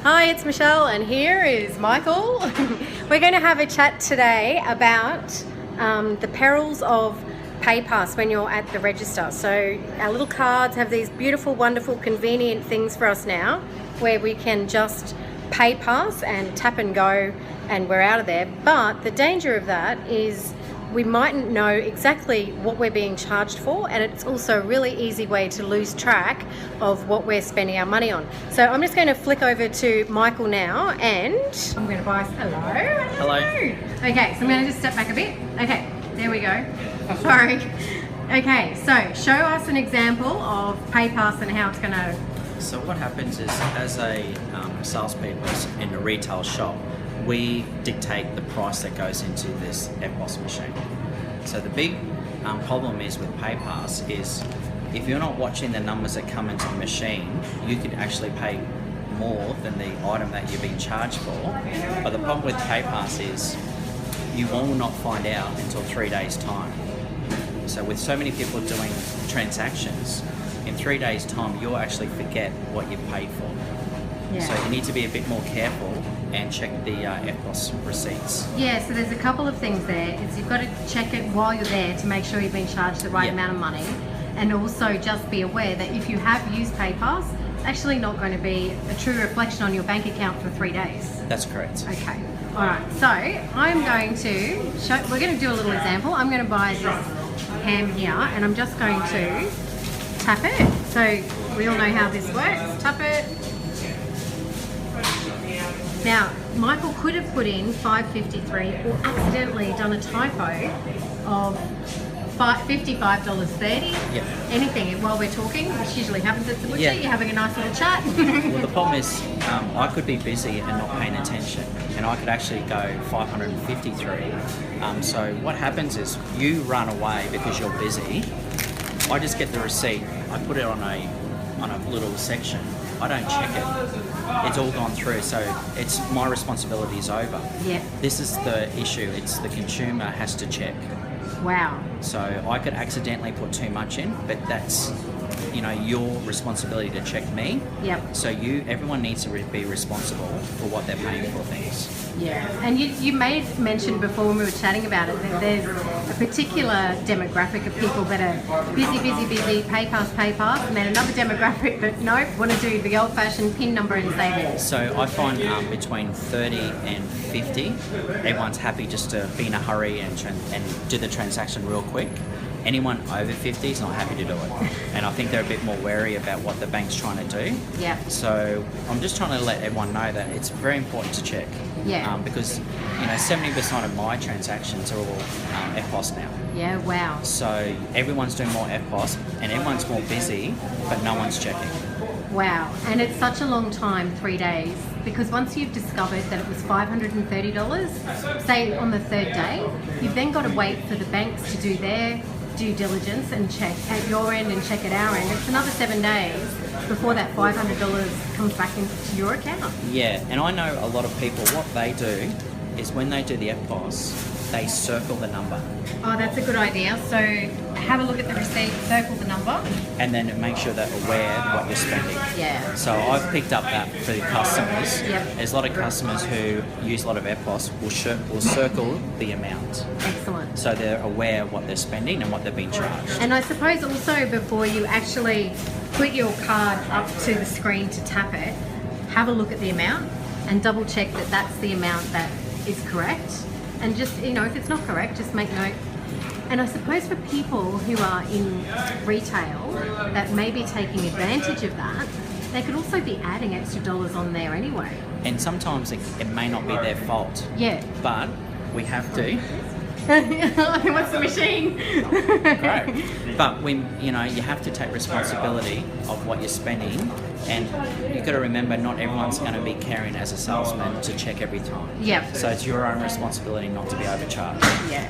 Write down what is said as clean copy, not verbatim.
Hi, it's Michelle and here is Michael. We're going to have a chat today about the perils of Paypass when you're at the register. So our little cards have these beautiful, wonderful, convenient things for us now where we can just Paypass and tap and go and we're out of there. But the danger of that is we mightn't know exactly what we're being charged for, and it's also a really easy way to lose track of what we're spending our money on. So I'm just going to flick over to Michael now and I'm going to buy... Hello. Okay, so I'm going to just step back a bit. Okay, there we go. Sorry. Okay, so show us an example of Paypass and how it's going to... So what happens is, as a salespeople in a retail shop, we dictate the price that goes into this EFTPOS machine. So the big problem is with Paypass is if you're not watching the numbers that come into the machine, you could actually pay more than the item that you're being charged for. But the problem with Paypass is you will not find out until 3 days' time. So with so many people doing transactions, in 3 days' time you'll actually forget what you've paid for. Yeah. So you need to be a bit more careful and check the EFTPOS receipts. Yeah, so there's a couple of things there. Is you've got to check it while you're there to make sure you've been charged the right amount of money, and also just be aware that if you have used Paypass, it's actually not going to be a true reflection on your bank account for 3 days. That's correct. Okay. All right. So I'm going to show. We're going to do a little example. I'm going to buy this ham here, and I'm just going to tap it. So we all know how this works. Tap it. Now, Michael could have put in $5.53 or accidentally done a typo of $55.30. Yep. Anything while we're talking, which usually happens at the butcher. Yeah. You're having a nice little chat. Well, the problem is I could be busy and not paying attention, and I could actually go $553. So what happens is you run away because you're busy. I just get the receipt. I put it on a little section. I don't check it. It's all gone through, so it's my responsibility is over. Yeah. This is the issue. It's the consumer has to check. Wow. So I could accidentally put too much in, but that's your responsibility to check me. Yep. So everyone needs to be responsible for what they're paying for things. Yeah, and you made mention before when we were chatting about it that there's a particular demographic of people that are busy, Paypass, and then another demographic that want to do the old-fashioned PIN number and save it. So I find between 30 and 50, everyone's happy just to be in a hurry and do the transaction real quick. Anyone over 50 is not happy to do it, and I think they're a bit more wary about what the bank's trying to do. Yeah. So I'm just trying to let everyone know that it's very important to check. Yeah. Because 70% of my transactions are all EFTPOS now. Yeah. Wow. So everyone's doing more EFTPOS, and everyone's more busy, but no one's checking. Wow, and it's such a long time, 3 days, because once you've discovered that it was $530, say on the third day, you've then got to wait for the banks to do their due diligence and check at your end and check at our end. It's another 7 days before that $500 comes back into your account. Yeah, and I know a lot of people, what they do is when they do the EFTPOS, they circle the number. Oh, that's a good idea. So have a look at the receipt, circle the number. And then make sure they're aware of what you're spending. Yeah. So I've picked up that for the customers. Yep. There's a lot of customers who use a lot of EFTPOS will circle the amount. Excellent. So they're aware of what they're spending and what they're being charged. And I suppose also before you actually put your card up to the screen to tap it, have a look at the amount and double check that that's the amount that is correct. And just, if it's not correct, just make note. And I suppose for people who are in retail that may be taking advantage of that, they could also be adding extra dollars on there anyway. And sometimes it may not be their fault. Yeah. But we have to. What's the machine? Great. But you have to take responsibility of what you're spending, and you've got to remember not everyone's going to be caring as a salesman to check every time. Yep. So it's your own responsibility not to be overcharged. Yeah.